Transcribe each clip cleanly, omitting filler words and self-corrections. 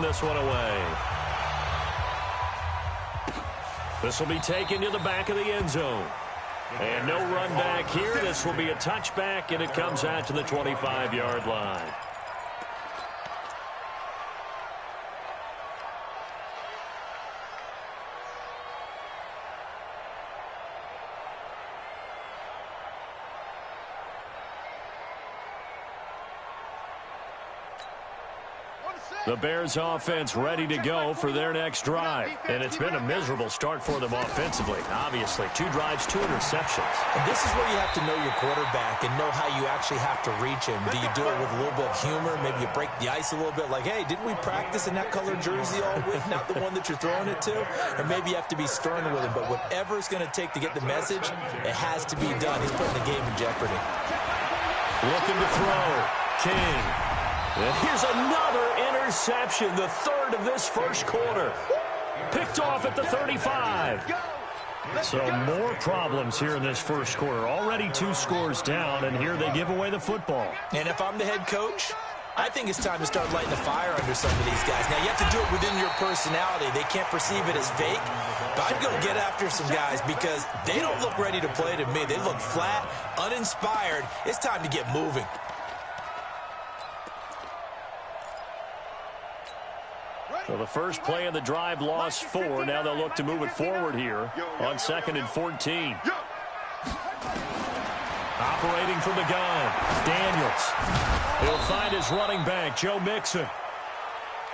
this one away. This will be taken to the back of the end zone. And no run back here. This will be a touchback, and it comes out to the 25-yard line. The Bears offense ready to go for their next drive. And it's been a miserable start for them offensively. Obviously, 2 drives, 2 interceptions. And this is where you have to know your quarterback and know how you actually have to reach him. Do you do it with a little bit of humor? Maybe you break the ice a little bit like, hey, didn't we practice in that color jersey all week? Not the one that you're throwing it to? Or maybe you have to be stern with him. But whatever it's going to take to get the message, it has to be done. He's putting the game in jeopardy. Looking to throw. King. And here's another interception, the 3rd of this first quarter. Picked off at the 35. So more problems here in this first quarter. Already 2 scores down, and here they give away the football. And if I'm the head coach, I think it's time to start lighting the fire under some of these guys. Now, you have to do it within your personality. They can't perceive it as fake. But I'd go get after some guys because they don't look ready to play to me. They look flat, uninspired. It's time to get moving. So the first play of the drive lost 4. Now they'll look to move it forward here on 2nd and 14. Operating from the gun, Daniels. He'll find his running back, Joe Mixon.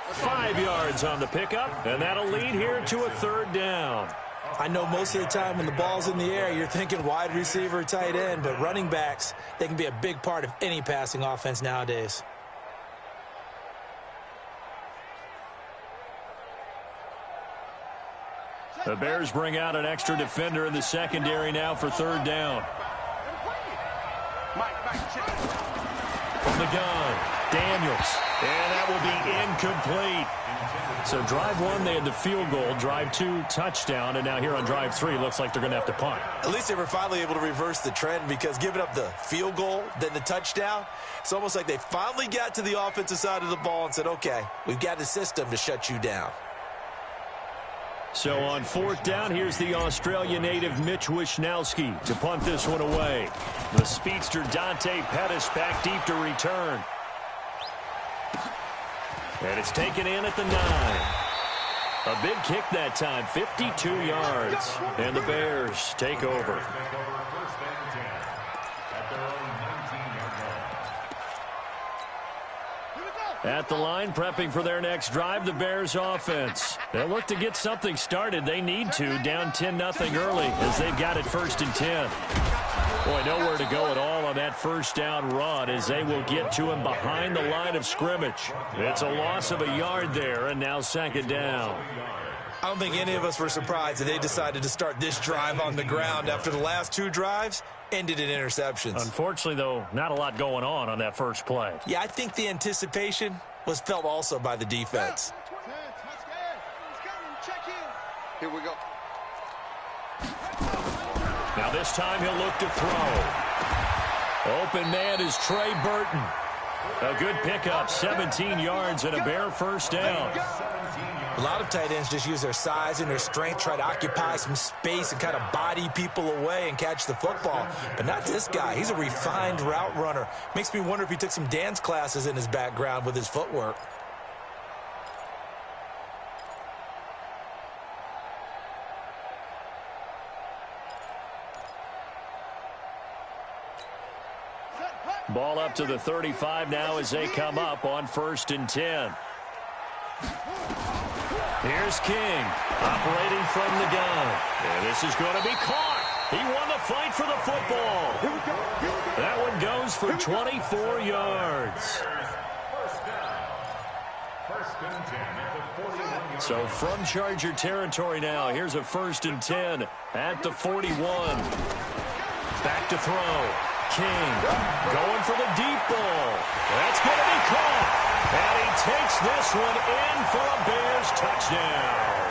5 yards on the pickup, and that'll lead here to a 3rd down. I know most of the time when the ball's in the air, you're thinking wide receiver, tight end, but running backs, they can be a big part of any passing offense nowadays. The Bears bring out an extra defender in the secondary now for 3rd down. From the gun, Daniels. And that will be incomplete. So drive 1, they had the field goal. Drive 2, touchdown. And now here on drive 3, looks like they're going to have to punt. At least they were finally able to reverse the trend because giving up the field goal, then the touchdown, it's almost like they finally got to the offensive side of the ball and said, okay, we've got a system to shut you down. So on 4th down, here's the Australia native Mitch Wishnowsky to punt this one away. The speedster Dante Pettis back deep to return. And it's taken in at the 9. A big kick that time, 52 yards. And the Bears take over. At the line, prepping for their next drive, the Bears offense. They'll look to get something started. They need to, down 10-0 early as they've got it 1st and 10. Boy, nowhere to go at all on that 1st down run as they will get to him behind the line of scrimmage. It's a loss of a yard there, and now 2nd down. I don't think any of us were surprised that they decided to start this drive on the ground after the last 2 drives ended in interceptions. Unfortunately, though, not a lot going on that first play. Yeah, I think the anticipation was felt also by the defense. Here we go. Now this time he'll look to throw. Open man is Trey Burton. A good pickup, 17 yards and a Bear 1st down. A lot of tight ends just use their size and their strength, try to occupy some space and kind of body people away and catch the football. But not this guy. He's a refined route runner. Makes me wonder if he took some dance classes in his background with his footwork. Ball up to the 35 now as they come up on 1st and 10. Here's King, operating from the gun. And this is going to be caught. He won the fight for the football. That one goes for 24 yards. So from Charger territory now, here's a 1st and 10 at the 41. Back to throw. King going for the deep ball. That's going to be caught. And he takes this one in for a Bears touchdown.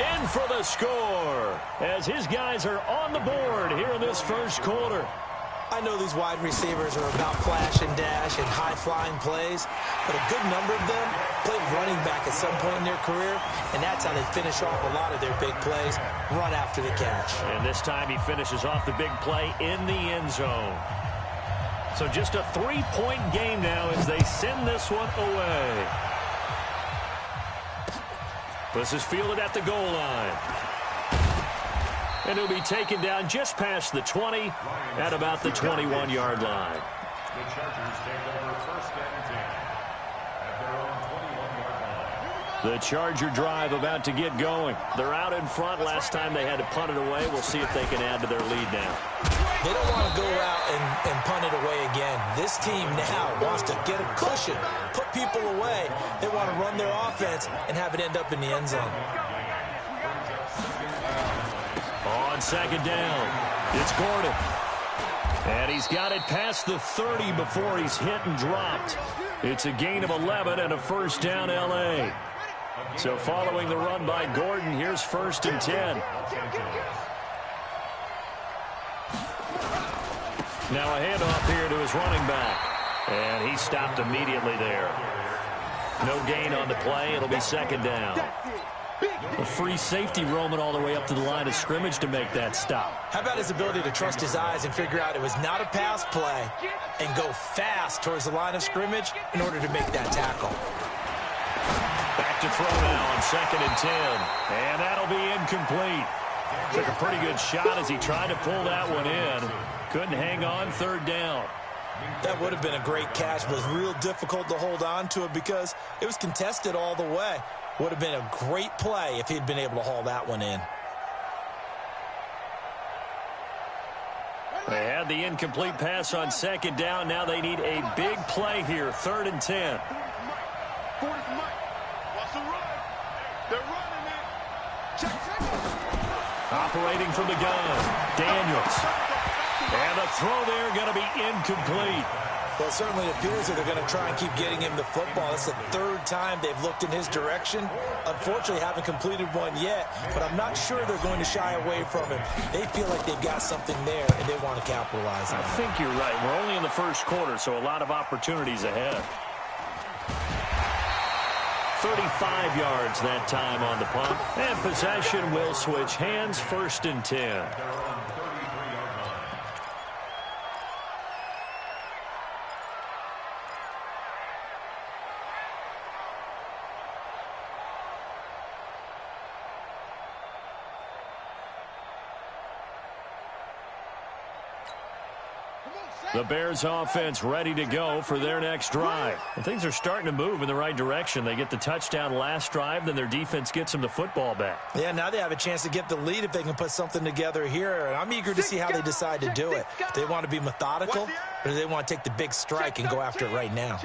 In for the score as his guys are on the board here in this first quarter. I know these wide receivers are about flash and dash and high-flying plays, but a good number of them played running back at some point in their career, and that's how they finish off a lot of their big plays, run after the catch. And this time he finishes off the big play in the end zone. So just a 3-point game now as they send this one away. This is fielded at the goal line. And he'll be taken down just past the 20 at about the 21-yard line. The Chargers take over first and 10 at their own 21-yard line. The Charger drive about to get going. They're out in front. Last time they had to punt it away. We'll see if they can add to their lead now. They don't want to go out and punt it away again. This team now wants to get a cushion, put people away. They want to run their offense and have it end up in the end zone. On second down, it's Gordon. And he's got it past the 30 before he's hit and dropped. It's a gain of 11 and a first down L.A. So following the run by Gordon, here's first and 10. Now a handoff here to his running back. And he stopped immediately there. No gain on the play. It'll be second down. A free safety roaming all the way up to the line of scrimmage to make that stop. How about his ability to trust his eyes and figure out it was not a pass play and go fast towards the line of scrimmage in order to make that tackle. Back to throw now on second and 10. And that'll be incomplete. Took a pretty good shot as he tried to pull that one in. Couldn't hang on, third down. That would have been a great catch, but it was real difficult to hold on to it because it was contested all the way. Would have been a great play if he'd been able to haul that one in. They had the incomplete pass on second down. Now they need a big play here, third and 10. Operating from the gun, Daniels. And the throw there going to be incomplete. Well, it certainly appears that they're going to try and keep getting him the football. It's the third time they've looked in his direction. Unfortunately, haven't completed one yet, but I'm not sure they're going to shy away from him. They feel like they've got something there, and they want to capitalize on it. I think you're right. We're only in the first quarter, so a lot of opportunities ahead. 35 yards that time on the punt. And possession will switch hands, first and 10. The Bears offense ready to go for their next drive. And things are starting to move in the right direction. They get the touchdown last drive, then their defense gets them the football back. Yeah, now they have a chance to get the lead if they can put something together here. And I'm eager to see how they decide to do it. Do they want to be methodical, or do they want to take the big strike and go after it right now?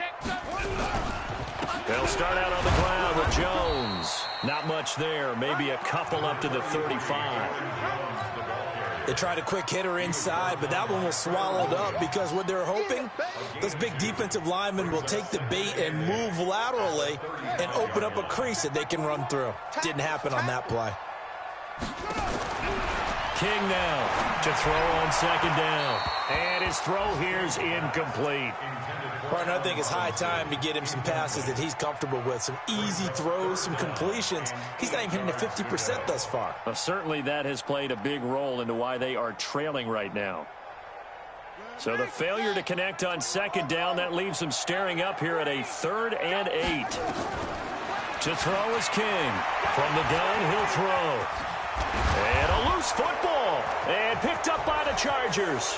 They'll start out on the ground with Jones. Not much there, maybe a couple up to the 35. They tried a quick hitter inside, but that one was swallowed up because what they're hoping, those big defensive linemen will take the bait and move laterally and open up a crease that they can run through. Didn't happen on that play. King now to throw on second down. And his throw here is incomplete. Partner, I think it's high time to get him some passes that he's comfortable with. Some easy throws, some completions. He's not even hitting the 50% thus far. Well, certainly that has played a big role into why they are trailing right now. So the failure to connect on second down, that leaves them staring up here at a 3rd and 8. To throw is King. From the gun, he'll throw. And a loose football. And picked up by the Chargers.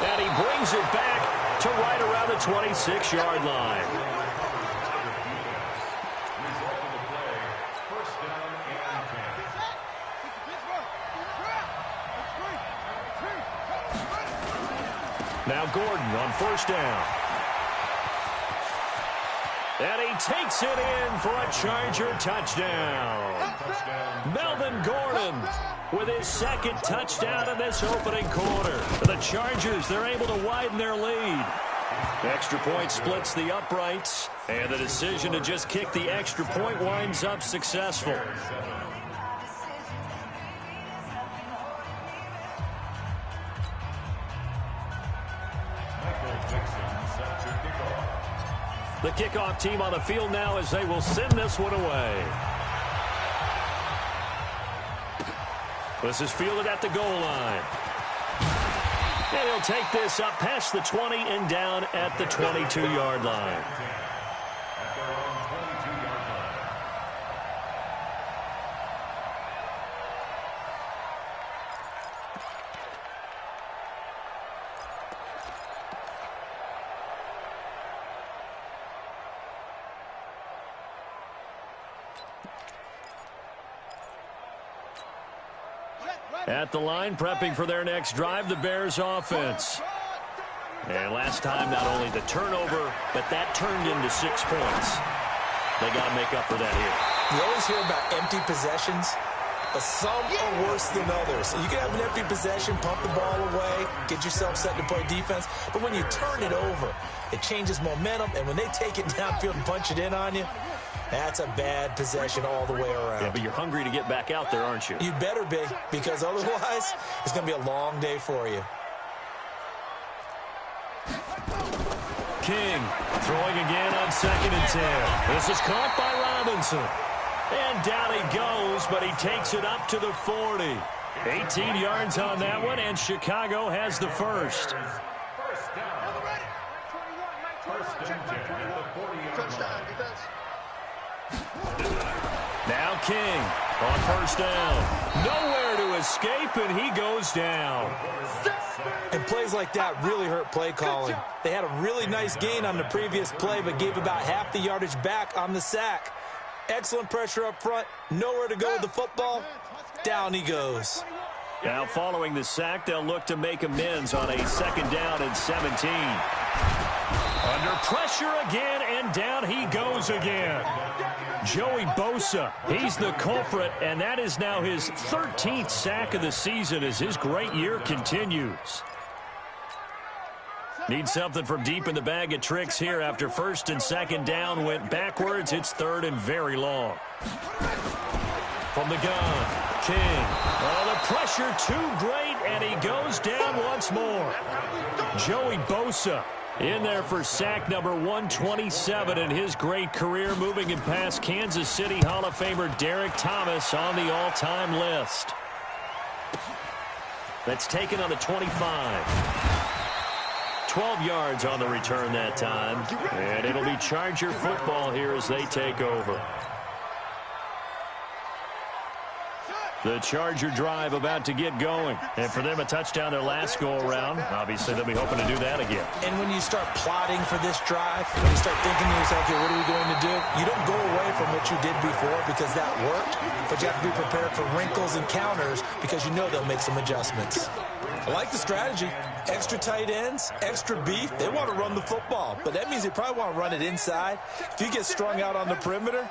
And he brings it back to right around the 26-yard line. Now Gordon on first down. And he takes it in for a Charger touchdown. Melvin Gordon with his second touchdown in this opening quarter. The Chargers, they're able to widen their lead. Extra point splits the uprights, and the decision to just kick the extra point winds up successful. The kickoff team on the field now as they will send this one away. This is fielded at the goal line. And he'll take this up past the 20 and down at the 22-yard line. At the line, prepping for their next drive, the Bears offense. And last time, not only the turnover, but that turned into 6 points. They got to make up for that here. You always hear about empty possessions, but some are worse than others. You can have an empty possession, pump the ball away, get yourself set to play defense, but when you turn it over, it changes momentum, and when they take it downfield and punch it in on you, that's a bad possession all the way around. Yeah, but you're hungry to get back out there, aren't you? You better be, because otherwise, it's going to be a long day for you. King throwing again on 2nd and 10. This is caught by Robinson. And down he goes, but he takes it up to the 40. 18 yards on that one, and Chicago has the first. First down. First and 10 at the 40-yard line. Now King on first down. Nowhere to escape, and he goes down. And plays like that really hurt play calling. They had a really nice gain on the previous play, but gave about half the yardage back on the sack. Excellent pressure up front. Nowhere to go with the football. Down he goes. Now following the sack, they'll look to make amends on a 2nd down and 17. Under pressure again, and down he goes again. Joey Bosa, he's the culprit, and that is now his 13th sack of the season as his great year continues. Need something from deep in the bag of tricks here after 1st and 2nd down went backwards. It's 3rd and very long. From the gun, King. Oh, the pressure too great, and he goes down once more. Joey Bosa in there for sack number 127 in his great career, moving it past Kansas City Hall of Famer Derek Thomas on the all-time list. That's taken on the 25. 12 yards on the return that time. And it'll be Charger football here as they take over. The Charger drive about to get going. And for them, a touchdown their last go-around. Obviously, they'll be hoping to do that again. And when you start plotting for this drive, when you start thinking to yourself, okay, what are we going to do? You don't go away from what you did before because that worked, but you have to be prepared for wrinkles and counters because you know they'll make some adjustments. I like the strategy. Extra tight ends, extra beef. They want to run the football, but that means they probably want to run it inside. If you get strung out on the perimeter,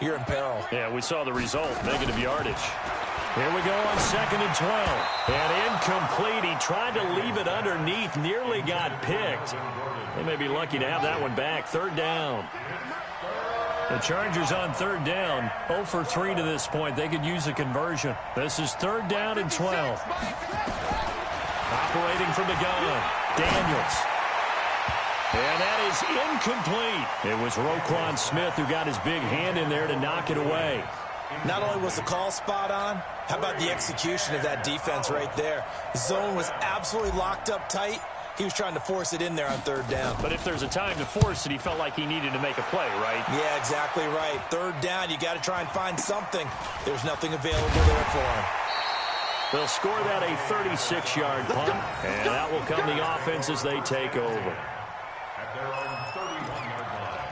you're in peril. Yeah, we saw the result, negative yardage. Here we go on 2nd and 12. And incomplete. He tried to leave it underneath, nearly got picked. They may be lucky to have that one back. 3rd down. The Chargers on 3rd down, 0 for 3 to this point. They could use a conversion. This is 3rd down and 12. Operating from the gun, Daniels. And that is incomplete. It was Roquan Smith who got his big hand in there to knock it away. Not only was the call spot on, how about the execution of that defense right there? The zone was absolutely locked up tight. He was trying to force it in there on 3rd down. But if there's a time to force it, he felt like he needed to make a play, right? Yeah, exactly right. 3rd down, you got to try and find something. There's nothing available there for him. They'll score that a 36-yard punt, and that will come the offense as they take over. At their own 31-yard line.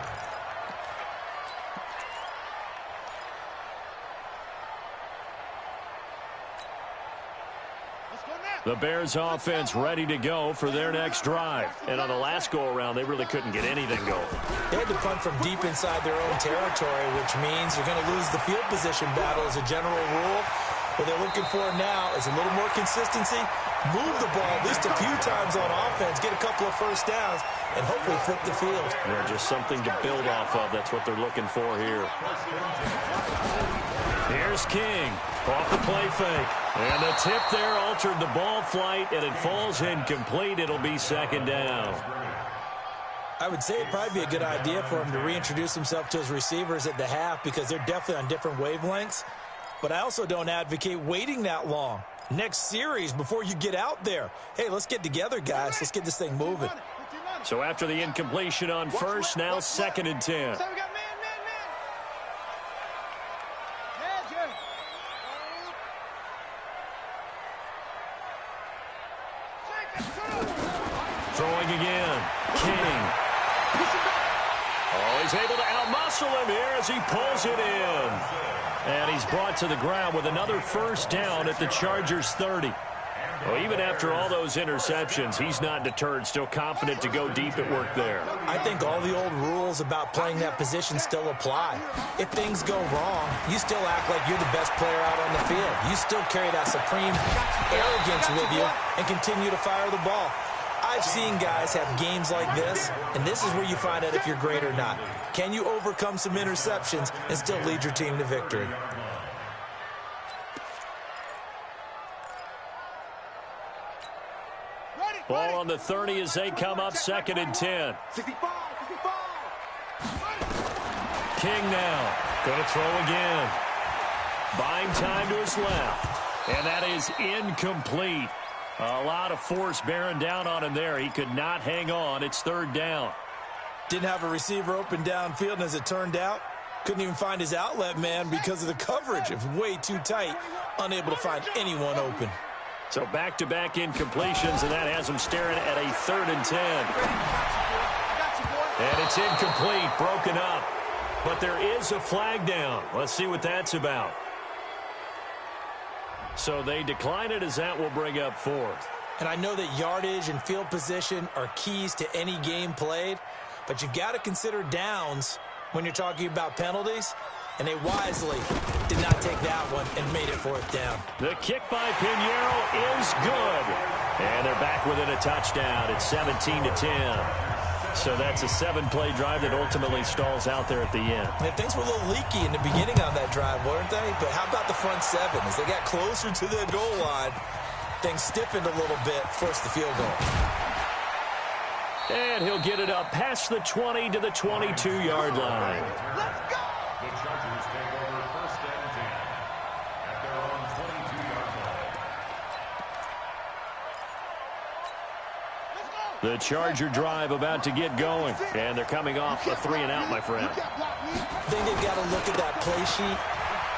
The Bears offense ready to go for their next drive. And on the last go-around, they really couldn't get anything going. They had to punt from deep inside their own territory, which means you're going to lose the field position battle as a general rule. What they're looking for now is a little more consistency, move the ball at least a few times on offense, get a couple of first downs, and hopefully flip the field. They're just something to build off of. That's what they're looking for here. Here's King off the play fake. And the tip there altered the ball flight, and it falls incomplete. It'll be 2nd down. I would say it'd probably be a good idea for him to reintroduce himself to his receivers at the half because they're definitely on different wavelengths. But I also don't advocate waiting that long. Next series before you get out there. Hey, let's get together, guys. Let's get this thing moving. So after the incompletion on first, now 2nd and 10. Throwing again. King. Oh, he's able to outmuscle him here as he pulls it in. And he's brought to the ground with another first down at the Chargers' 30. Well, even after all those interceptions, he's not deterred, still confident to go deep at work there. I think all the old rules about playing that position still apply. If things go wrong, you still act like you're the best player out on the field. You still carry that supreme arrogance with you and continue to fire the ball. I've seen guys have games like this, and this is where you find out if you're great or not. Can you overcome some interceptions and still lead your team to victory? Ball on the 30 as they come up 2nd and 10. King now. Going to throw again. Buying time to his left. And that is incomplete. A lot of force bearing down on him there. He could not hang on. It's 3rd down. Didn't have a receiver open downfield, and as it turned out, couldn't even find his outlet man because of the coverage. It was way too tight, unable to find anyone open. So back-to-back incompletions, and that has him staring at a 3rd and 10. And it's incomplete, broken up. But there is a flag down. Let's see what that's about. So they decline it as that will bring up 4th. And I know that yardage and field position are keys to any game played, but you've got to consider downs when you're talking about penalties. And they wisely did not take that one and made it 4th down. The kick by Pinheiro is good. And they're back within a touchdown. It's 17-10. So that's a 7-play drive that ultimately stalls out there at the end. And things were a little leaky in the beginning on that drive, weren't they? But how about the front 7? As they got closer to the goal line, things stiffened a little bit, forced the field goal. And he'll get it up past the 20 to the 22-yard line. Let's go! The Chargers take over 1st and 10 at their own 22-yard line. The Charger drive about to get going. And they're coming off a 3-and-out, my friend. I think they've got to look at that play sheet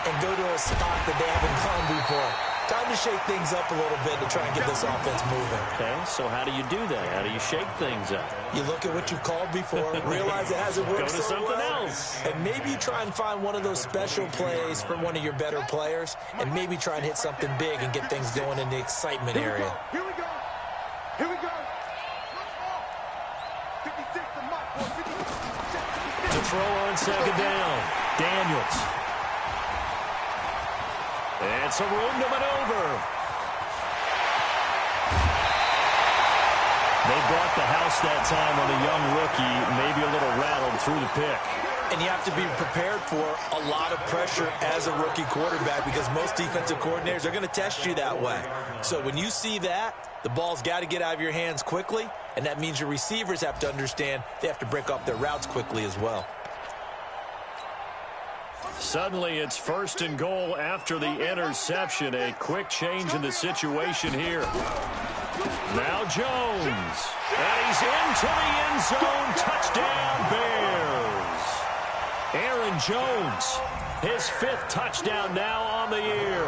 and go to a spot that they haven't gone before. Time to shake things up a little bit to try and get this offense moving. Okay, so how do you do that? How do you shake things up? You look at what you've called before, realize it hasn't worked Go to so something well, else. and maybe you try and find one of those special plays from one of your better players, and maybe try and hit something big and get things going in the excitement area. Here we go. Here we go. 56 to Mike. To throw on 2nd down. Daniels. And some room to maneuver. They brought the house that time on a young rookie, maybe a little rattled through the pick. And you have to be prepared for a lot of pressure as a rookie quarterback because most defensive coordinators are going to test you that way. So when you see that, the ball's got to get out of your hands quickly, and that means your receivers have to understand they have to break off their routes quickly as well. Suddenly, it's 1st and goal after the interception. A quick change in the situation here. Now Jones. And he's into the end zone. Touchdown, Bears. Aaron Jones, his 5th touchdown now on the year.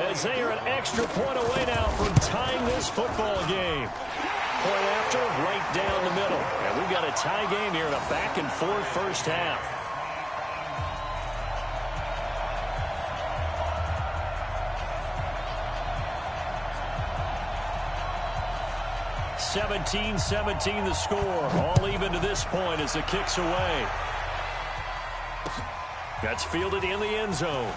As they are an extra point away now from tying this football game. Point after, right down the middle. And we've got a tie game here in a back-and-forth first half. 17-17 the score. All even to this point as the kick's away. That's fielded in the end zone.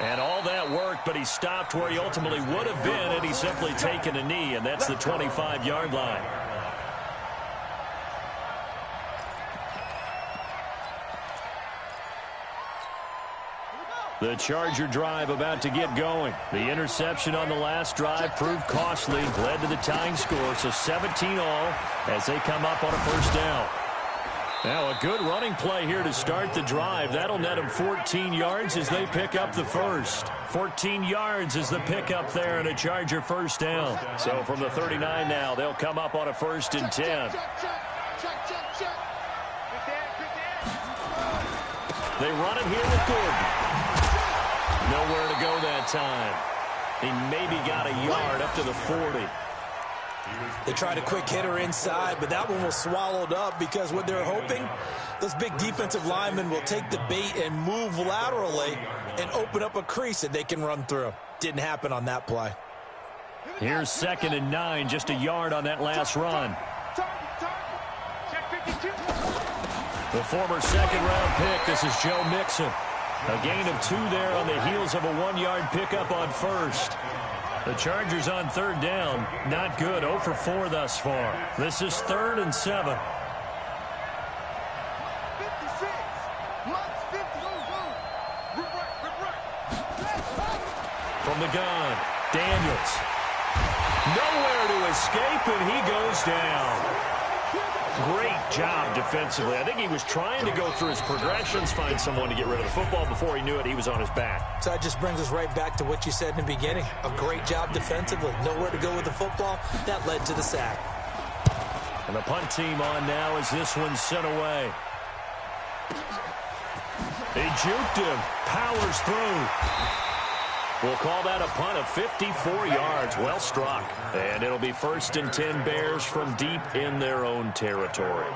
And all that worked, but he stopped where he ultimately would have been had he simply taken a knee, and that's the 25-yard line. The Charger drive about to get going. The interception on the last drive proved costly, led to the tying score, so 17 all as they come up on a first down. Now a good running play here to start the drive. That'll net them 14 yards as they pick up the first. 14 yards is the pickup there and a Charger first down. So from the 39 now, they'll come up on a 1st and 10. They run it here with Gordon. Nowhere to go that time. He maybe got a yard up to the 40. They tried a quick hitter inside, but that one was swallowed up because what they're hoping, those big defensive linemen will take the bait and move laterally and open up a crease that they can run through. Didn't happen on that play. Here's 2nd and 9, just a yard on that last run. The former second-round pick, this is Joe Mixon. A gain of 2 there on the heels of a 1-yard pickup on first. The Chargers on 3rd down. Not good. 0 for 4 thus far. This is 3rd and 7. From the gun, Daniels. Nowhere to escape, and he goes down. Great job defensively. I think he was trying to go through his progressions, find someone to get rid of the football. Before he knew it, he was on his back. So that just brings us right back to what you said in the beginning. A great job defensively. Nowhere to go with the football. That led to the sack. And the punt team on now as this one's sent away. They juked him. Powers through. We'll call that a punt of 54 yards. Well struck. And it'll be 1st and 10 Bears from deep in their own territory.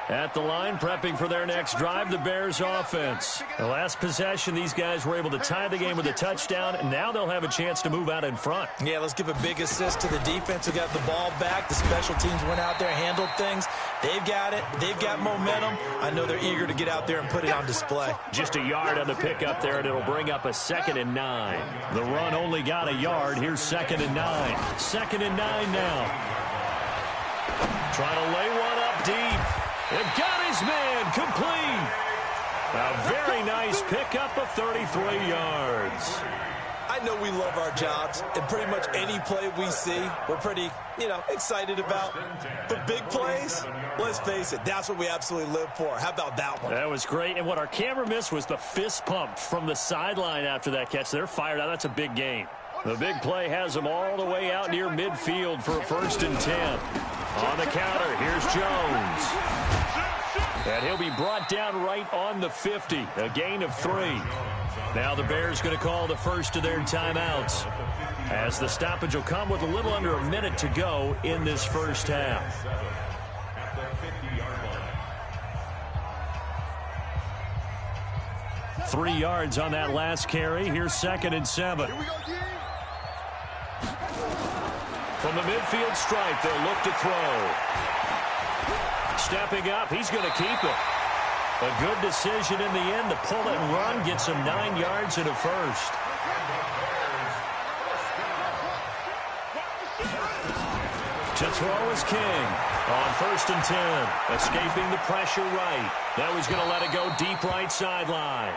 At the line, prepping for their next drive, the Bears offense. The last possession, these guys were able to tie the game with a touchdown, and now they'll have a chance to move out in front. Yeah, let's give a big assist to the defense who got the ball back. The special teams went out there, handled things. They've got it. They've got momentum. I know they're eager to get out there and put it on display. Just a yard on the pickup there, and it'll bring up a 2nd and 9. The run only got a yard. Here's 2nd and 9. 2nd and 9 now. Trying to lay one up deep. It got his man complete. A very nice pickup of 33 yards. I know we love our jobs, and pretty much any play we see, we're pretty, excited about. The big plays, let's face it, that's what we absolutely live for. How about that one? That was great, and what our camera missed was the fist pump from the sideline after that catch. They're fired out. That's a big gain. The big play has them all the way out near midfield for a 1st and 10. On the counter, here's Jones. And he'll be brought down right on the 50, a gain of 3. Now the Bears going to call the first of their timeouts, as the stoppage will come with a little under a minute to go in this first half. 3 yards on that last carry. Here's 2nd and 7. From the midfield stripe, they'll look to throw. Stepping up, he's going to keep it. A good decision in the end to pull it and run, gets him 9 yards and a first. To throw is King on 1st and 10. Escaping the pressure right. That was going to let it go deep right sideline.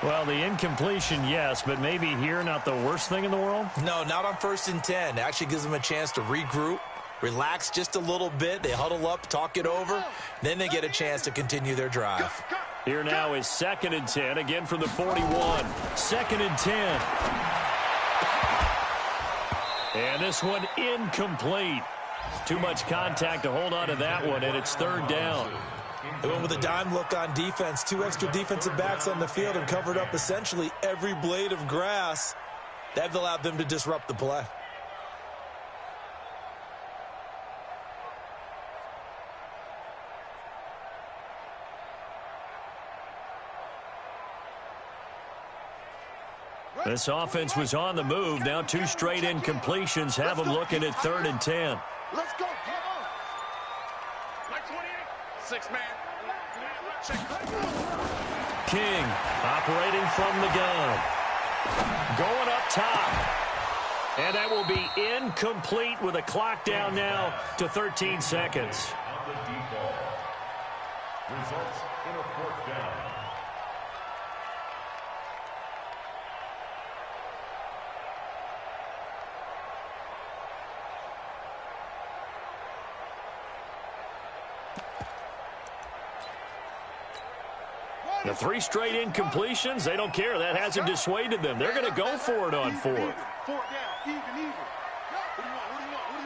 Well, the incompletion, yes, but maybe here not the worst thing in the world? No, not on 1st and 10. It actually gives them a chance to regroup, relax just a little bit. They huddle up, talk it over. Then they get a chance to continue their drive. Here now is 2nd and 10, again from the 41. 2nd and 10. And this one incomplete. Too much contact to hold on to that one, and it's 3rd down. They went with a dime look on defense. 2 extra defensive backs on the field and covered up essentially every blade of grass. That allowed them to disrupt the play. This offense was on the move. Now 2 straight incompletions have them looking at 3rd and 10. Let's go. Come on. 6-man. King operating from the gun. Going up top. And that will be incomplete with a clock down now to 13 seconds. On the deep ball. Results in a 4th down. The 3 straight incompletions, they don't care. That hasn't dissuaded them. They're going to go for it on 4th. 4th down, even. What do you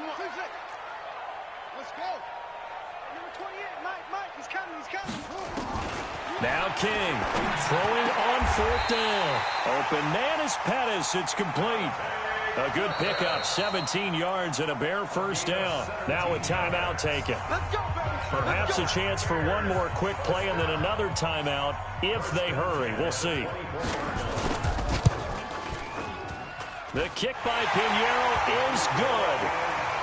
want? Let's go. Number 28, Mike, he's coming. Now King throwing on 4th down. Open man is Pettis. It's complete. A good pickup, 17 yards and a bare first down. Now a timeout taken. Let's go, baby. Perhaps a chance for one more quick play and then another timeout if they hurry. We'll see. The kick by Pinheiro is good.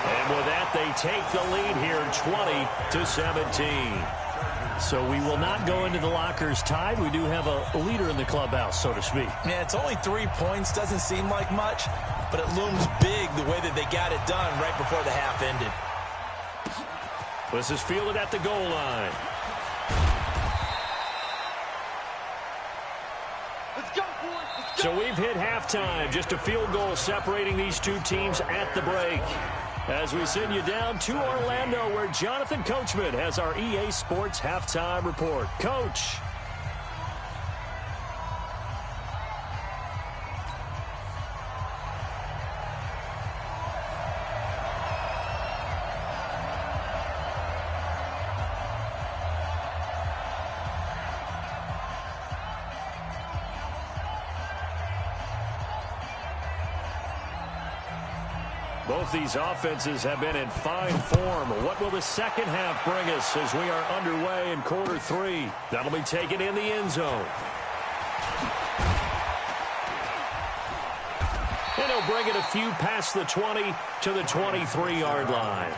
And with that, they take the lead here 20-17. So we will not go into the lockers tied. We do have a leader in the clubhouse, so to speak. Yeah, it's only 3 points. Doesn't seem like much, but it looms big the way that they got it done right before the half ended. This is fielded at the goal line. Let's go, boys. So we've hit halftime. Just a field goal separating these two teams at the break. As we send you down to Orlando, where Jonathan Coachman has our EA Sports halftime report. Coach. Both these offenses have been in fine form. What will the second half bring us as we are underway in quarter 3? That'll be taken in the end zone. And he'll bring it a few past the 20 to the 23-yard line.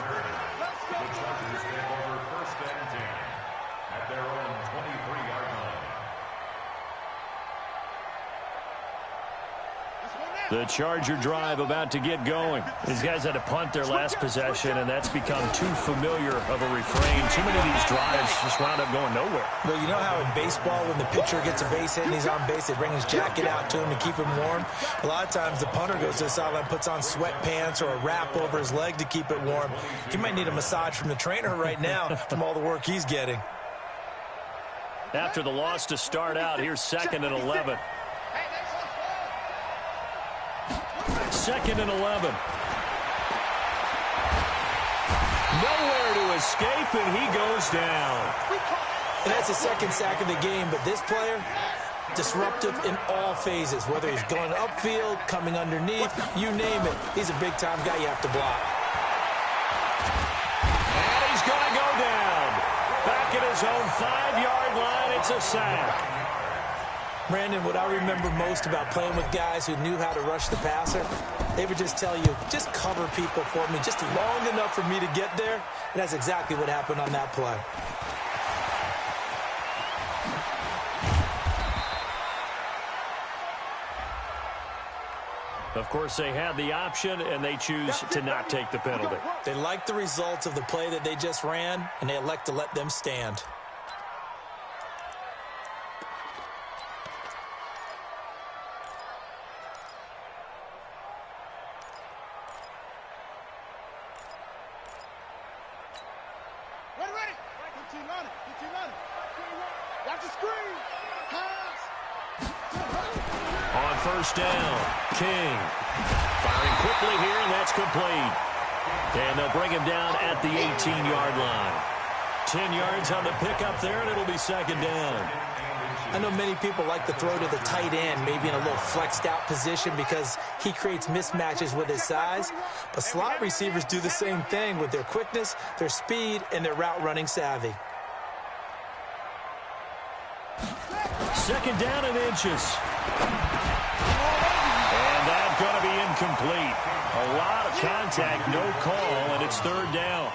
The Charger drive about to get going. These guys had to punt their last possession, and that's become too familiar of a refrain. Too many of these drives just wound up going nowhere. Well, you know how in baseball, when the pitcher gets a base hit and he's on base, they bring his jacket out to him to keep him warm? A lot of times the punter goes to the sideline, puts on sweatpants or a wrap over his leg to keep it warm. He might need a massage from the trainer right now from all the work he's getting. After the loss to start out, here's 2nd and 11. 2nd and 11. Nowhere to escape, and he goes down. And that's the second sack of the game, but this player, disruptive in all phases, whether he's going upfield, coming underneath, you name it. He's a big-time guy you have to block. And he's going to go down. Back at his own 5-yard line, it's a sack. Brandon, what I remember most about playing with guys who knew how to rush the passer, they would just tell you, just cover people for me just long enough for me to get there. And that's exactly what happened on that play. Of course, they had the option, and they choose to not take the penalty. They like the results of the play that they just ran, and they elect to let them stand. On first down, King firing quickly here, and that's complete. And they'll bring him down at the 18-yard line. 10 yards on the pickup there, and it'll be 2nd down. I know many people like to throw to the tight end, maybe in a little flexed out position because he creates mismatches with his size. But slot receivers do the same thing with their quickness, their speed, and their route running savvy. 2nd down and inches. And that's going to be incomplete. A lot of contact, no call, and it's 3rd down.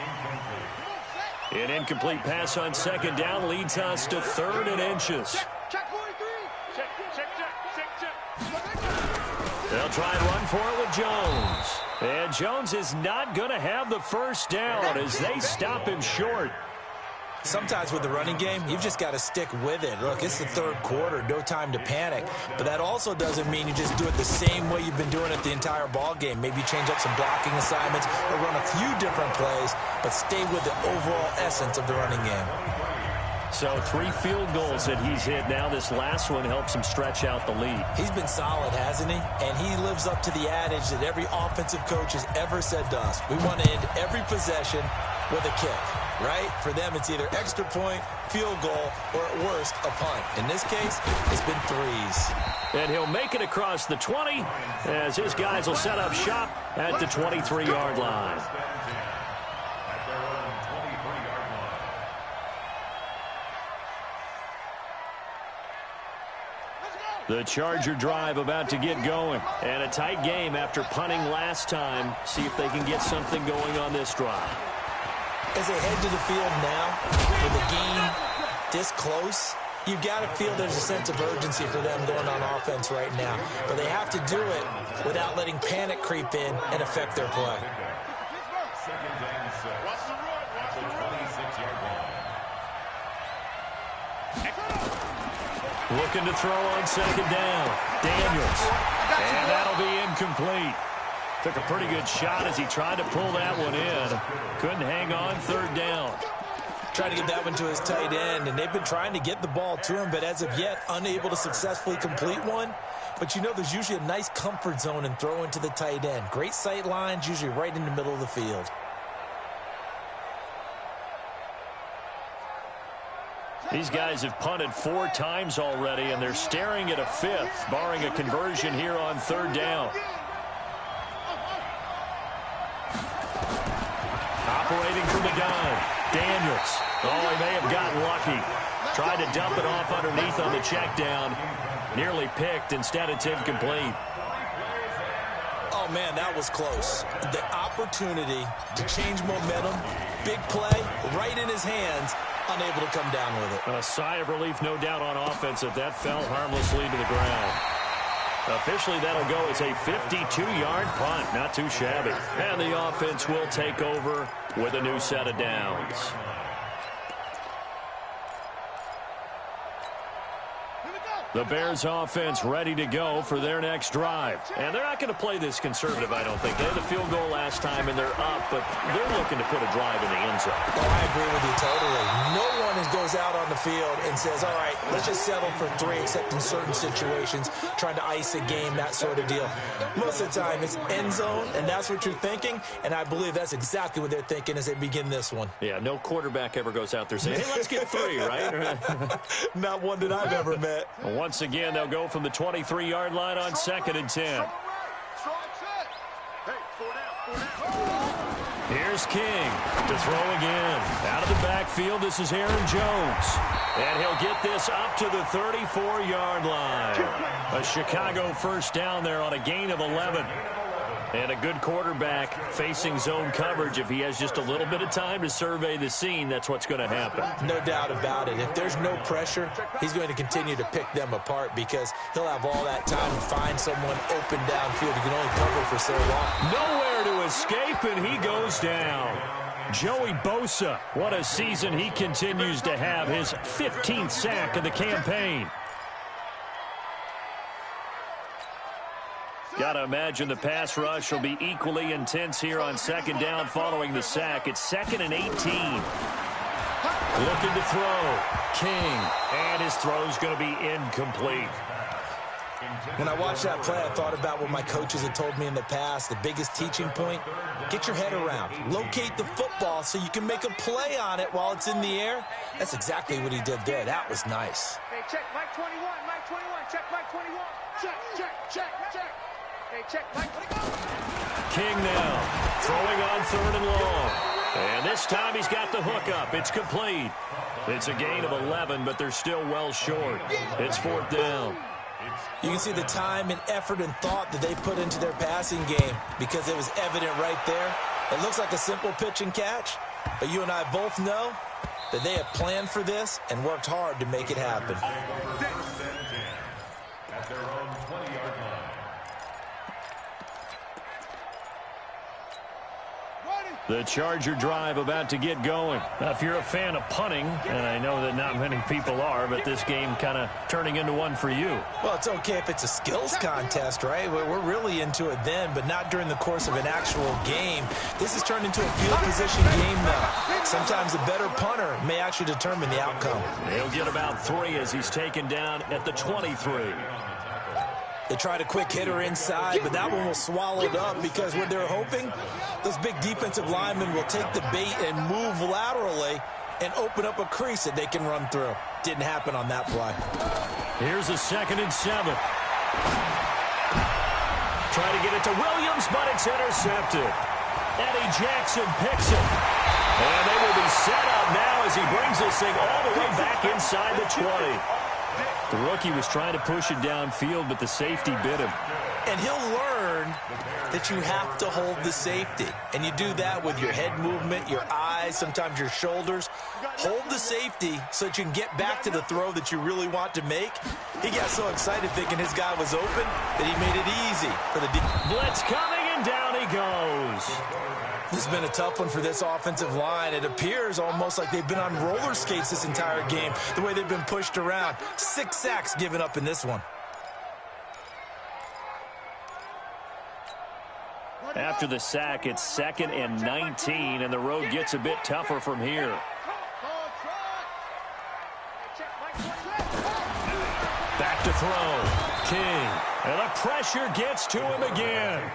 An incomplete pass on 2nd down leads us to 3rd and inches. Check 43. Check. They'll try and run for it with Jones. And Jones is not going to have the first down as they stop him short. Sometimes with the running game, you've just got to stick with it. Look, it's the 3rd quarter, no time to panic. But that also doesn't mean you just do it the same way you've been doing it the entire ball game. Maybe change up some blocking assignments or run a few different plays, but stay with the overall essence of the running game. So 3 field goals that he's hit now. This last one helps him stretch out the lead. He's been solid, hasn't he? And he lives up to the adage that every offensive coach has ever said to us. We want to end every possession with a kick, right? For them, it's either extra point, field goal, or at worst, a punt. In this case, it's been 3s. And he'll make it across the 20 as his guys will set up shop at the 23-yard line. The Charger drive about to get going. And a tight game after punting last time. See if they can get something going on this drive. As they head to the field now, with the game this close, you've got to feel there's a sense of urgency for them going on offense right now. But they have to do it without letting panic creep in and affect their play. Looking to throw on second down. Daniels. And that'll be incomplete. Took a pretty good shot as he tried to pull that one in. Couldn't hang on third down. Trying to get that one to his tight end, and they've been trying to get the ball to him, but as of yet, unable to successfully complete one. But you know there's usually a nice comfort zone in throwing to the tight end. Great sight lines, usually right in the middle of the field. These guys have punted 4 times already, and they're staring at a 5th, barring a conversion here on third down. Operating from the gun, Daniels. Oh, he may have gotten lucky. Tried to dump it off underneath on the check down. Nearly picked. Instead, it's incomplete. Oh, man, that was close. The opportunity to change momentum, big play, right in his hands, unable to come down with it. A sigh of relief, no doubt, on offense if that fell harmlessly to the ground. Officially, that'll go as a 52-yard punt. Not too shabby. And the offense will take over with a new set of downs. The Bears offense ready to go for their next drive. And they're not going to play this conservative, I don't think. They had a field goal last time, and they're up, but they're looking to put a drive in the end zone. Oh, I agree with you totally. No one goes out on the field and says, all right, let's just settle for 3, except in certain situations, trying to ice a game, that sort of deal. Most of the time, it's end zone, and that's what you're thinking, and I believe that's exactly what they're thinking as they begin this one. Yeah, no quarterback ever goes out there saying, hey, let's get 3, right? Not one that I've ever met. Once again, they'll go from the 23-yard line on 2nd and 10. Here's King to throw again. Out of the backfield, this is Aaron Jones. And he'll get this up to the 34-yard line. A Chicago first down there on a gain of 11. And a good quarterback facing zone coverage. If he has just a little bit of time to survey the scene, that's what's going to happen. No doubt about it. If there's no pressure, he's going to continue to pick them apart because he'll have all that time to find someone open downfield. He can only cover for so long. Nowhere to escape, and he goes down. Joey Bosa, what a season he continues to have. His 15th sack of the campaign. Got to imagine the pass rush will be equally intense here on second down following the sack. It's 2nd and 18. Looking to throw. King. And his throw's going to be incomplete. When I watched that play, I thought about what my coaches had told me in the past. The biggest teaching point, get your head around. Locate the football so you can make a play on it while it's in the air. That's exactly what he did there. That was nice. Hey, check, Mike 21, Mike 21, check, Mike 21. Check, check. Hey, check, Mike 21. King now, throwing on 3rd and long. And this time he's got the hook up. It's complete. It's a gain of 11, but they're still well short. It's 4th down. You can see the time and effort and thought that they put into their passing game because it was evident right there. It looks like a simple pitch and catch, but you and I both know that they have planned for this and worked hard to make it happen. At their own 20-yard line. Ready? The Charger drive about to get going. Now, if you're a fan of punting, and I know that not many people are, but this game kind of turning into one for you. Well, it's okay if it's a skills contest, right? We're really into it then, but not during the course of an actual game. This has turned into a field position game now. Sometimes a better punter may actually determine the outcome. He'll get about 3 as he's taken down at the 23. They tried a quick hitter inside, but that one was swallowed up because what they're hoping, those big defensive linemen will take the bait and move laterally and open up a crease that they can run through. Didn't happen on that play. Here's a 2nd and 7. Try to get it to Williams, but it's intercepted. Eddie Jackson picks it. And they will be set up now as he brings this thing all the way back inside the 20. The rookie was trying to push it downfield, but the safety bit him. And he'll learn that you have to hold the safety. And you do that with your head movement, your eyes, sometimes your shoulders. Hold the safety so that you can get back to the throw that you really want to make. He got so excited thinking his guy was open that he made it easy for the blitz coming, and down he goes. This has been a tough one for this offensive line. It appears almost like they've been on roller skates this entire game, the way they've been pushed around. 6 sacks given up in this one. After the sack, it's 2nd and 19, and the road gets a bit tougher from here. Back to throw. King. And the pressure gets to him again.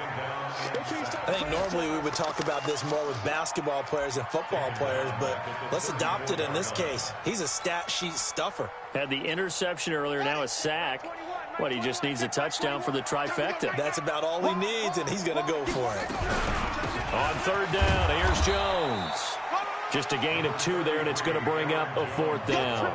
I think normally we would talk about this more with basketball players and football players, but let's adopt it in this case. He's a stat sheet stuffer. Had the interception earlier, now a sack. What, he just needs a touchdown for the trifecta. That's about all he needs, and he's going to go for it. On 3rd down, here's Jones. Just a gain of 2 there, and it's going to bring up a 4th down.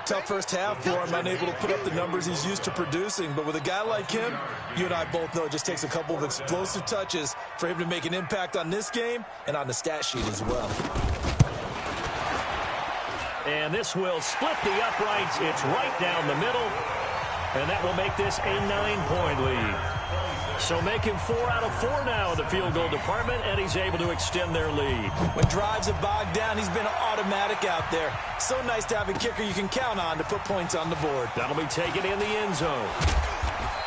Tough first half for him, unable to put up the numbers he's used to producing. But with a guy like him, you and I both know it just takes a couple of explosive touches for him to make an impact on this game and on the stat sheet as well. And this will split the uprights. It's right down the middle, and that will make this a 9-point lead. So making 4 out of 4 now in the field goal department, and he's able to extend their lead. When drives have bogged down, he's been automatic out there. So nice to have a kicker you can count on to put points on the board. That'll be taken in the end zone.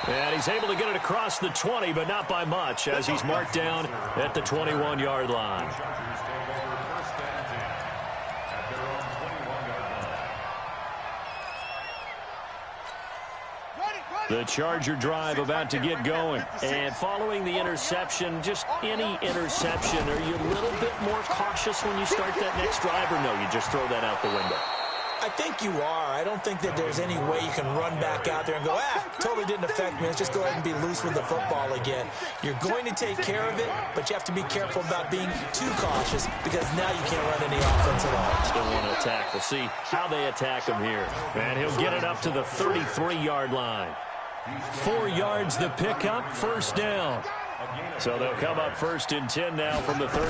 And he's able to get it across the 20, but not by much, as he's marked down at the 21-yard line. The Charger drive about to get going. And following the interception, just any interception, are you a little bit more cautious when you start that next drive, or no, you just throw that out the window? I think you are. I don't think that there's any way you can run back out there and go, totally didn't affect me. Let's just go ahead and be loose with the football again. You're going to take care of it, but you have to be careful about being too cautious because now you can't run any offense at all. Still want to attack. We'll see how they attack him here. And he'll get it up to the 33-yard line. 4 yards the pickup, 1st down. So they'll come up 1st and 10 now from the 33.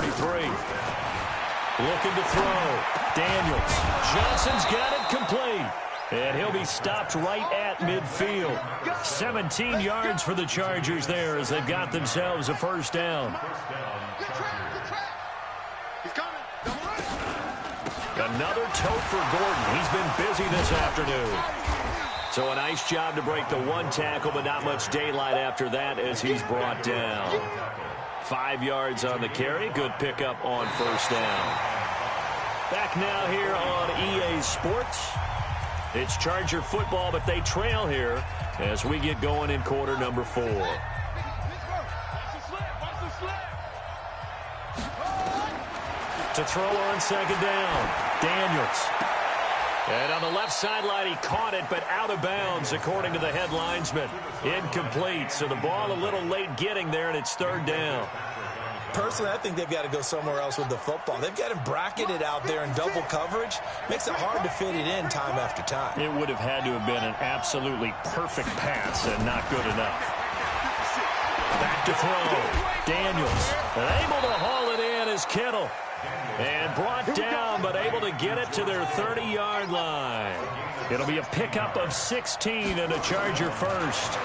Looking to throw. Daniels. Johnson's got it complete. And he'll be stopped right at midfield. 17 yards for the Chargers there as they've got themselves a 1st down. Another tote for Gordon. He's been busy this afternoon. So a nice job to break the 1 tackle, but not much daylight after that as he's brought down. 5 yards on the carry. Good pickup on 1st down. Back now here on EA Sports. It's Charger football, but they trail here as we get going in quarter number 4. To throw on 2nd down, Daniels. And on the left sideline, he caught it, but out of bounds, according to the head linesman. Incomplete, so the ball a little late getting there, and it's 3rd down. Personally, I think they've got to go somewhere else with the football. They've got him bracketed out there in double coverage. Makes it hard to fit it in time after time. It would have had to have been an absolutely perfect pass and not good enough. Back to throw. Daniels, able to haul it in as Kittle. And brought down, but able to get it to their 30-yard line. It'll be a pickup of 16 and a Charger 1st.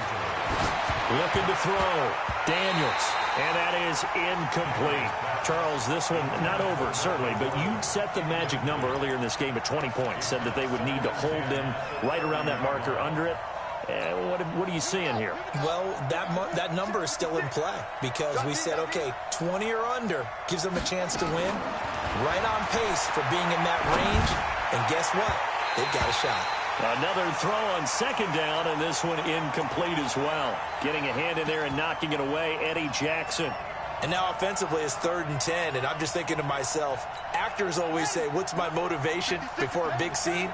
Looking to throw. Daniels. And that is incomplete. Charles, this one not over, certainly, but you set the magic number earlier in this game at 20 points. Said that they would need to hold them right around that marker under it. What are you seeing here? Well, that number is still in play because we said, okay, 20 or under gives them a chance to win. Right on pace for being in that range. And guess what? They've got a shot. Another throw on second down, and this one incomplete as well. Getting a hand in there and knocking it away, Eddie Jackson. And now offensively it's 3rd and 10, and I'm just thinking to myself, actors always say, what's my motivation before a big scene?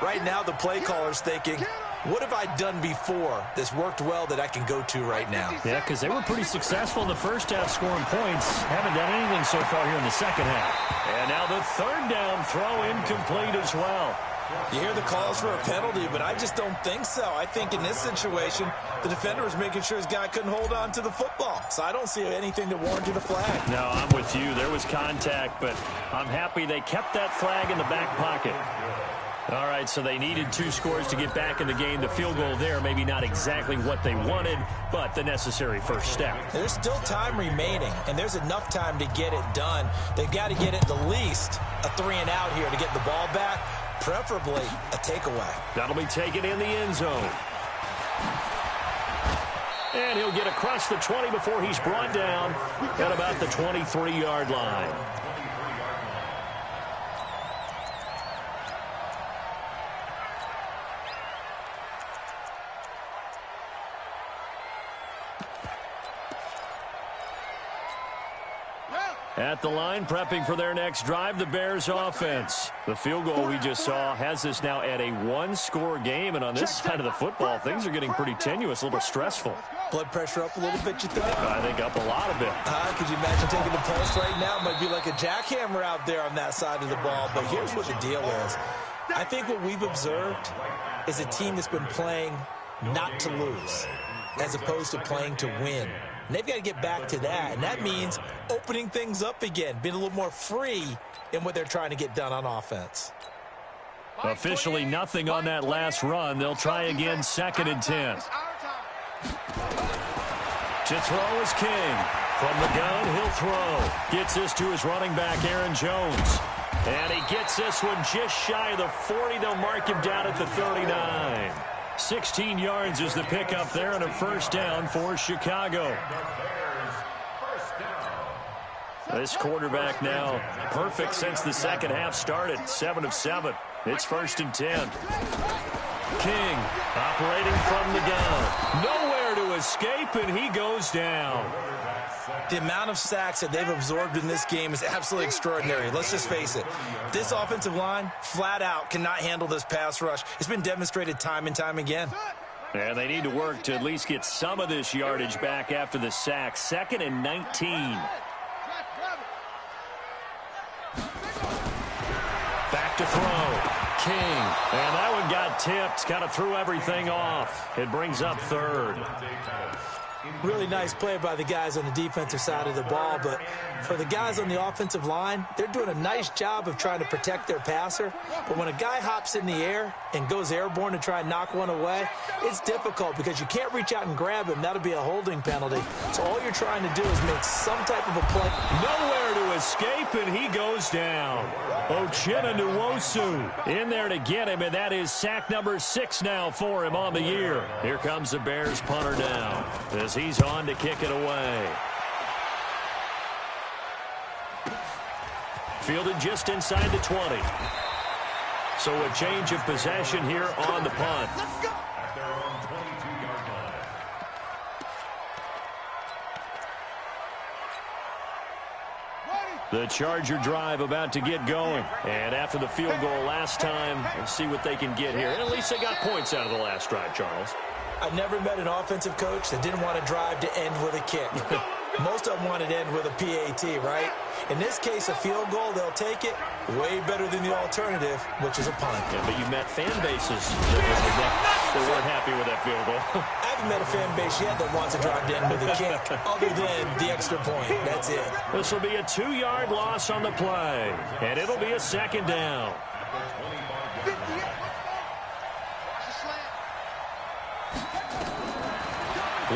Right now the play caller's thinking, what have I done before that's worked well that I can go to right now? Yeah, because they were pretty successful in the first half scoring points. Haven't done anything so far here in the second half. And now the 3rd down throw incomplete as well. You hear the calls for a penalty, but I just don't think so. I think in this situation, the defender was making sure his guy couldn't hold on to the football. So I don't see anything that warranted a flag. No, I'm with you. There was contact, but I'm happy they kept that flag in the back pocket. All right, so they needed 2 scores to get back in the game. The field goal there, maybe not exactly what they wanted, but the necessary first step. There's still time remaining, and there's enough time to get it done. They've got to get at the least a 3-and-out here to get the ball back, preferably a takeaway. That'll be taken in the end zone. And he'll get across the 20 before he's brought down at about the 23-yard line. At the line, prepping for their next drive, the Bears offense. The field goal we just saw has us now at a 1-score game, and on this side of the football, things are getting pretty tenuous, a little stressful. Blood pressure up a little bit, you think? I think up a lot of it. Could you imagine taking the pulse right now? It might be like a jackhammer out there on that side of the ball, but here's what the deal is. I think what we've observed is a team that's been playing not to lose as opposed to playing to win. And they've got to get back to that, and that means opening things up again, being a little more free in what they're trying to get done on offense. Officially nothing on that last run. They'll try again, 2nd and 10. To throw is King. From the gun, he'll throw. Gets this to his running back, Aaron Jones. And he gets this one just shy of the 40. They'll mark him down at the 39. 16 yards is the pickup there, and a first down for Chicago. This quarterback now perfect since the second half started. 7 of 7. It's 1st and 10. King operating from the gun. Nowhere to escape, and he goes down. The amount of sacks that they've absorbed in this game is absolutely extraordinary. Let's just face it. This offensive line, flat out, cannot handle this pass rush. It's been demonstrated time and time again. And they need to work to at least get some of this yardage back after the sack. 2nd and 19. Back to throw. King. And that one got tipped. Kind of threw everything off. It brings up 3rd. Really nice play by the guys on the defensive side of the ball, but for the guys on the offensive line, they're doing a nice job of trying to protect their passer. But when a guy hops in the air and goes airborne to try and knock one away, it's difficult because you can't reach out and grab him. That'll be a holding penalty. So all you're trying to do is make some type of a play. Nowhere to escape, and he goes down. Uchenna Nwosu in there to get him, and that is sack number 6 now for him on the year. Here comes the Bears punter down as he's on to kick it away. Fielded just inside the 20. So a change of possession here on the punt. The Charger drive about to get going. And after the field goal last time, we'll see what they can get here. And at least they got points out of the last drive, Charles. I've never met an offensive coach that didn't want to drive to end with a kick. Most of them wanted to end with a PAT, right? In this case, a field goal, they'll take it. Way better than the alternative, which is a punt. Yeah, but you met fan bases that weren't happy with that field goal. I haven't met a fan base yet that wants to drive to end with a kick, other than the extra point. That's it. This will be a 2-yard loss on the play, and it'll be a 2nd down.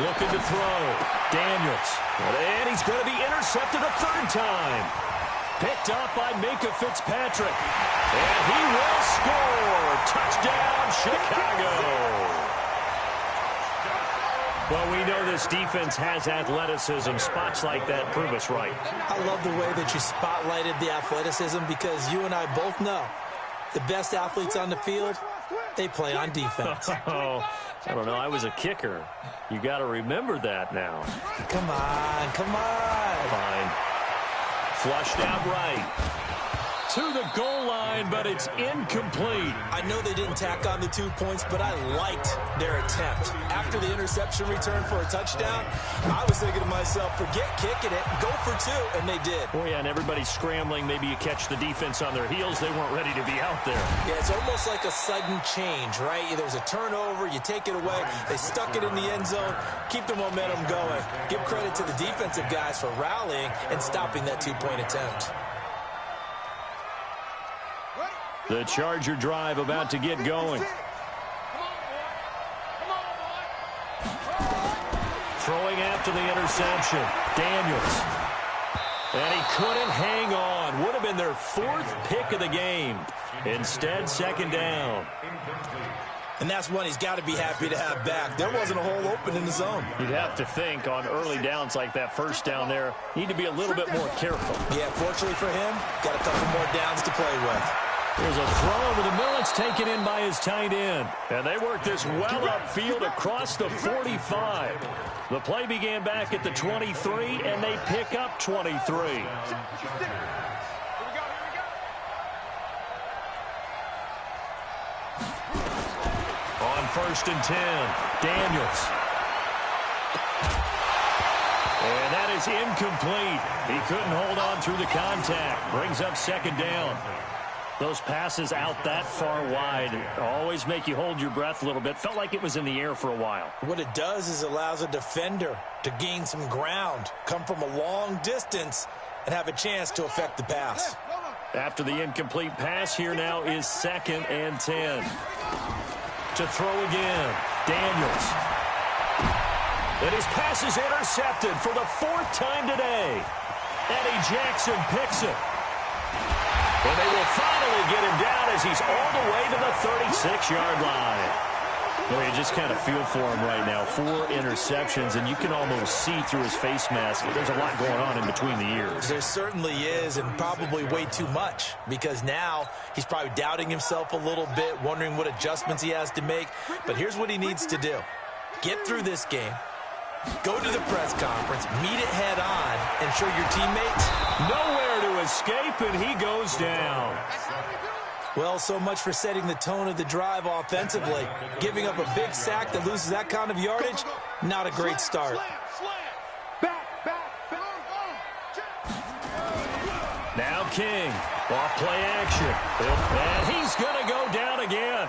Looking to throw. Daniels. And he's going to be intercepted a third time. Picked up by Minkah Fitzpatrick. And he will score. Touchdown, Chicago. Well, we know this defense has athleticism. Spots like that prove us right. I love the way that you spotlighted the athleticism because you and I both know the best athletes on the field, they play on defense. Oh, I don't know. I was a kicker. You got to remember that now. Come on, come on. Fine. Flushed out right. To the goal line, but it's incomplete. I know they didn't tack on the 2 points, but I liked their attempt. After the interception return for a touchdown, I was thinking to myself, forget kicking it, go for two, and they did. Oh, yeah, and everybody's scrambling. Maybe you catch the defense on their heels. They weren't ready to be out there. Yeah, it's almost like a sudden change, right? There's a turnover, you take it away, they stuck it in the end zone, keep the momentum going. Give credit to the defensive guys for rallying and stopping that 2-point attempt. The Charger drive about to get going. Throwing after the interception. Daniels. And he couldn't hang on. Would have been their fourth pick of the game. Instead, second down. And that's one he's got to be happy to have back. There wasn't a hole open in the zone. You'd have to think on early downs like that first down there, need to be a little bit more careful. Yeah, fortunately for him, got a couple more downs to play with. There's a throw over the middle. It's taken in by his tight end. And they work this well upfield across the 45. The play began back at the 23, and they pick up 23. On 1st and 10, Daniels. And that is incomplete. He couldn't hold on through the contact. Brings up second down. Those passes out that far wide always make you hold your breath a little bit. Felt like it was in the air for a while. What it does is allows a defender to gain some ground, come from a long distance, and have a chance to affect the pass. After the incomplete pass, here now is 2nd and 10. To throw again, Daniels. And his pass is intercepted for the 4th time today. Eddie Jackson picks it. And they will finally get him down as he's all the way to the 36-yard line. Well, you just kind of feel for him right now. 4 interceptions, and you can almost see through his face mask. There's a lot going on in between the ears. There certainly is, and probably way too much, because now he's probably doubting himself a little bit, wondering what adjustments he has to make. But here's what he needs to do. Get through this game. Go to the press conference, meet it head on, and show your teammates nowhere to escape, and he goes down. Well, so much for setting the tone of the drive offensively. Giving up a big sack that loses that kind of yardage, not a great start. Now King, off play action, and he's going to go down again.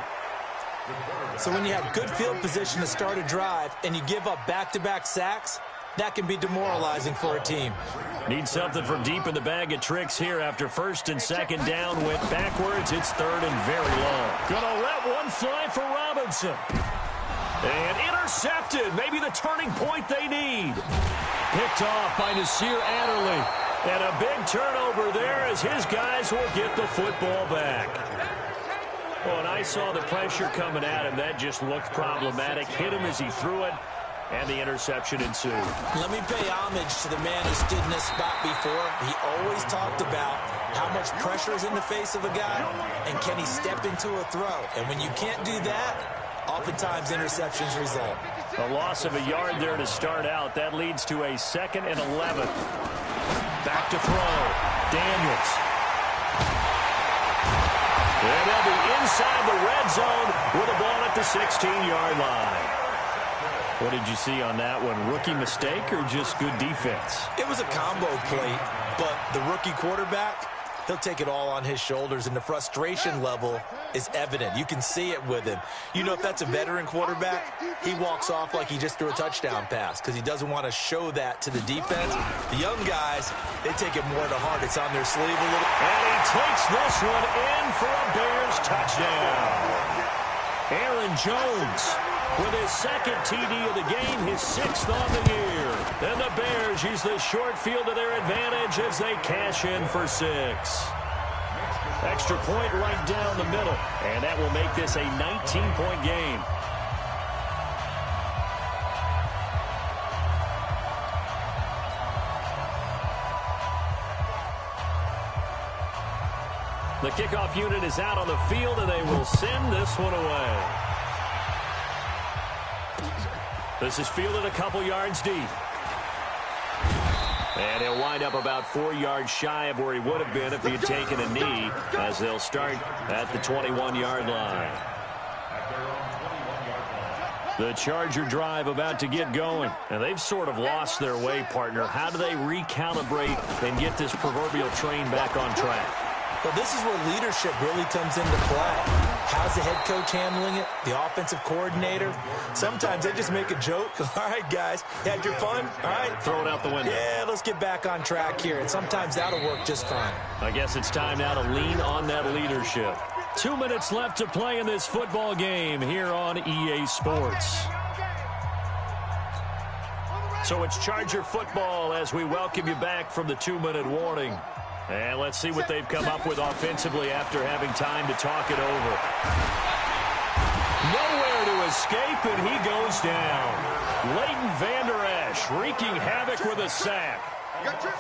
So when you have good field position to start a drive and you give up back-to-back sacks, that can be demoralizing for a team. Need something from deep in the bag of tricks here after 1st and 2nd down. Went backwards. It's 3rd and very long. Gonna let one fly for Robinson. And intercepted. Maybe the turning point they need. Picked off by Nasir Adderley. And a big turnover there as his guys will get the football back. Well, and I saw the pressure coming at him. That just looked problematic. Hit him as he threw it, and the interception ensued. Let me pay homage to the man who stood in this spot before. He always talked about how much pressure is in the face of a guy, and can he step into a throw. And when you can't do that, oftentimes interceptions result. A loss of a yard there to start out. That leads to a 2nd and 11. Back to throw. Daniels. And they'll be inside the red zone with a ball at the 16-yard line. What did you see on that one? Rookie mistake or just good defense? It was a combo play, but the rookie quarterback, he'll take it all on his shoulders, and the frustration level is evident. You can see it with him. You know, if that's a veteran quarterback, he walks off like he just threw a touchdown pass because he doesn't want to show that to the defense. The young guys, they take it more to heart. It's on their sleeve a little. And he takes this one in for a Bears touchdown. Aaron Jones with his second TD of the game, his 6th on the year. And the Bears use the short field to their advantage as they cash in for 6. Extra point right down the middle, and that will make this a 19-point game. The kickoff unit is out on the field, and they will send this one away. This is fielded a couple yards deep. And he'll wind up about 4 yards shy of where he would have been if he had taken a knee, as they'll start at the 21-yard line. The Charger drive about to get going. And they've sort of lost their way, partner. How do they recalibrate and get this proverbial train back on track? Well, this is where leadership really comes into play. How's the head coach handling it? The offensive coordinator? Sometimes they just make a joke. All right, guys, had your fun? All right. Throw it out the window. Yeah, let's get back on track here. And sometimes that'll work just fine. I guess it's time now to lean on that leadership. 2 minutes left to play in this football game here on EA Sports. So it's Charger football as we welcome you back from the 2-minute warning. And let's see what they've come up with offensively after having time to talk it over. Nowhere to escape, and he goes down. Leighton Vander Esch wreaking havoc with a sack.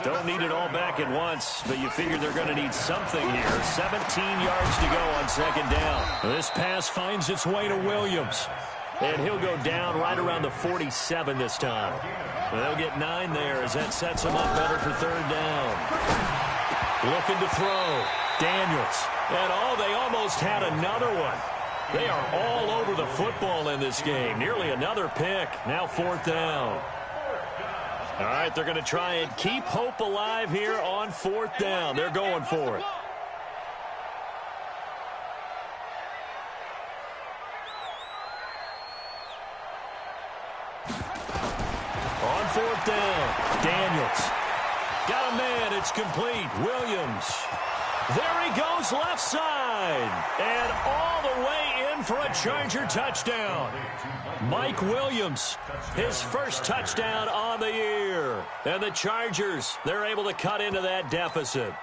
Don't need it all back at once, but you figure they're going to need something here. 17 yards to go on second down. This pass finds its way to Williams. And he'll go down right around the 47 this time. They'll get 9 there as that sets them up better for third down. Looking to throw. Daniels. And they almost had another one. They are all over the football in this game. Nearly another pick. Now 4th down. All right, they're going to try and keep hope alive here on 4th down. They're going for it. On 4th down, Daniels. Got a man, it's complete. Williams. There he goes, left side. And all the way in for a Charger touchdown. Mike Williams, his first touchdown on the year. And the Chargers, they're able to cut into that deficit.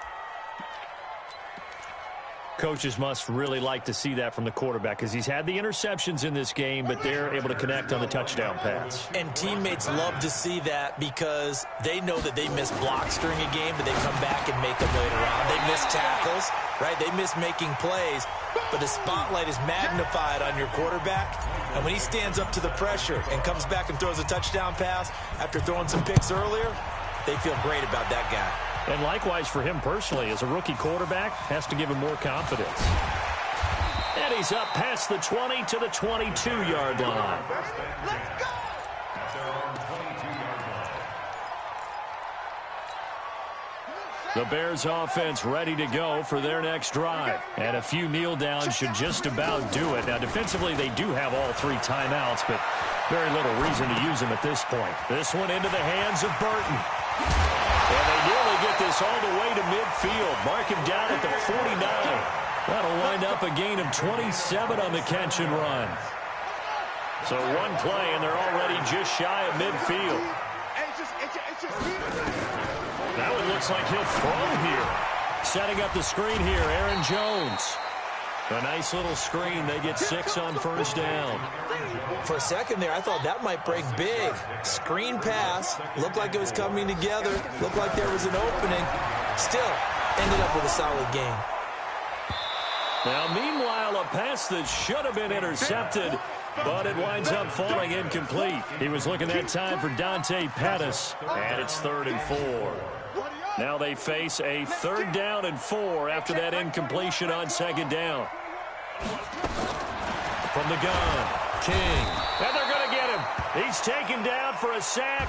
Coaches must really like to see that from the quarterback because he's had the interceptions in this game, but they're able to connect on the touchdown pass. And teammates love to see that because they know that they miss blocks during a game, but they come back and make them later on. They miss tackles, right? They miss making plays, but the spotlight is magnified on your quarterback. And when he stands up to the pressure and comes back and throws a touchdown pass after throwing some picks earlier, they feel great about that guy. And likewise for him personally, as a rookie quarterback, has to give him more confidence. And he's up past the 20 to the 22-yard line. The Bears offense ready to go for their next drive. And a few kneel downs should just about do it. Now, defensively, they do have all 3 timeouts, but very little reason to use them at this point. This one into the hands of Burton. And they nearly get this all the way to midfield. Mark him down at the 49. That'll wind up a gain of 27 on the catch and run. So one play, and they're already just shy of midfield. Now it looks like he'll throw here. Setting up the screen here, Aaron Jones. A nice little screen. They get 6 on first down. For a second there, I thought that might break big. Screen pass. Looked like it was coming together. Looked like there was an opening. Still, ended up with a solid game. Now, meanwhile, a pass that should have been intercepted, but it winds up falling incomplete. He was looking that time for Dante Pettis, and it's 3rd and 4. Now they face a 3rd down and 4 after that incompletion on 2nd down. From the gun, King. And they're going to get him. He's taken down for a sack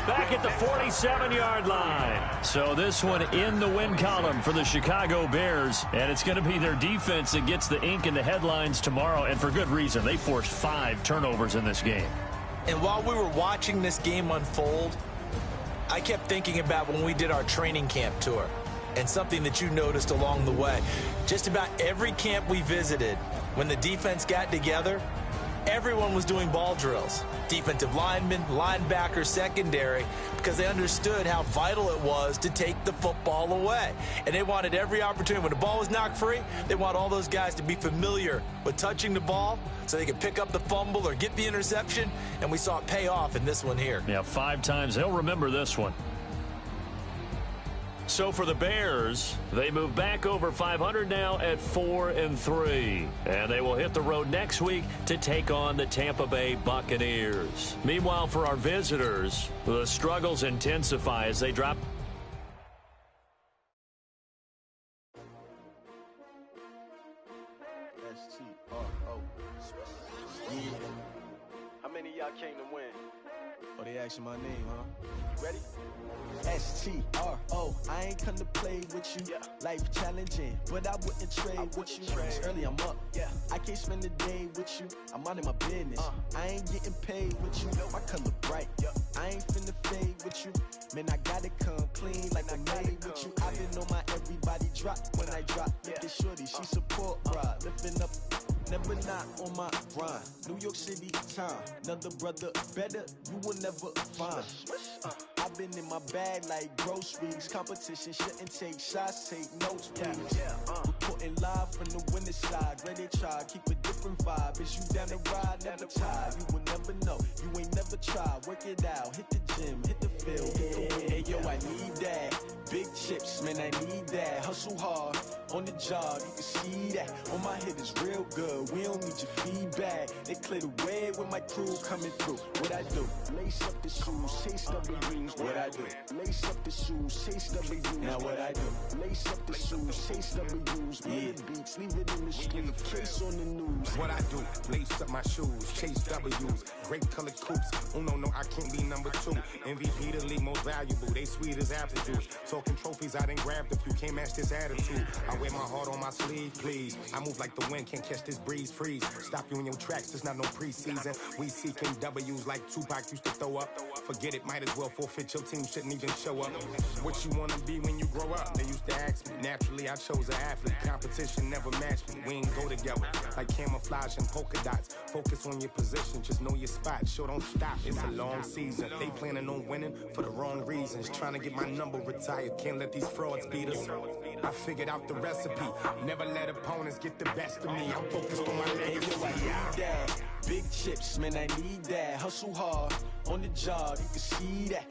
back at the 47-yard line. So this one in the win column for the Chicago Bears. And it's going to be their defense that gets the ink in the headlines tomorrow. And for good reason. They forced 5 turnovers in this game. And while we were watching this game unfold, I kept thinking about when we did our training camp tour and something that you noticed along the way. Just about every camp we visited, when the defense got together, Everyone was doing ball drills. Defensive linemen, linebackers, secondary, because they understood how vital it was to take the football away. And they wanted every opportunity. When the ball was knocked free, they want all those guys to be familiar with touching the ball so they could pick up the fumble or get the interception. And we saw it pay off in this one here. Yeah, 5 times. He'll remember this one. So for the Bears, they move back over 500 now at 4-3. And they will hit the road next week to take on the Tampa Bay Buccaneers. Meanwhile, for our visitors, the struggles intensify as they drop. Yeah. How many of y'all came to win? Oh, they asking my name, huh? You ready? S-T-R-O, I ain't come to play with you. Yeah. Life challenging, but I wouldn't trade with you. It's early, I'm up. Yeah. I can't spend the day with you. I'm minding my business. I ain't getting paid with you. My color bright. Yeah. I ain't finna fade with you. Man, I gotta come clean like I'm made with you. I've been on my everybody drop when I drop. Look at shorty, she support, bruh. Lifting up. Never not on my grind. New York City time. Another brother better, you will never find. I've been in my bag like groceries. Competition shouldn't take shots, take notes, please. Reporting live from the winning side. Ready to try, keep a different vibe. Is you down the ride, never tired. You will never know, you ain't never tried. Work it out, hit the gym, hit the field, hit the win. Hey yo, I need that. Big chips, man, I need that. Hustle hard, on the job, you can see that. On my head is real good, we don't need your feedback. They clear the way with my crew coming through. What I do? Lace up the shoes, chase W's. What I do? Lace up the shoes, chase W's. Now what I do? Lace up the shoes, chase W's. Yeah. Beats, leave it in the street, case on the news. What I do? Lace up my shoes, chase W's. Great colored coops. Oh no, I can't be number 2. MVP the league most valuable. They sweet as apple juice. Talking trophies, I done grabbed a few. Can't match this attitude. I wear my heart on my sleeve, please. I move like the wind, can't catch this breeze. Freeze. Stop you in your tracks. There's not no preseason. We seeking W's like Tupac used to throw up. Forget it, might as well forfeit. Your team shouldn't even show up. What you wanna be when you grow up? They used to ask me. Naturally, I chose an athlete. Competition never matched me. We ain't go together like camouflage and polka dots. Focus on your position, just know your spot. Sure, don't stop. It's a long season. They planning on winning for the wrong reasons. Trying to get my number retired. Can't let these frauds beat us. I figured out the recipe. Never let opponents get the best of me. I'm focused on my legacy. Hey, yo, I need that. Big chips, man, I need that. Hustle hard, on the job, you can see that.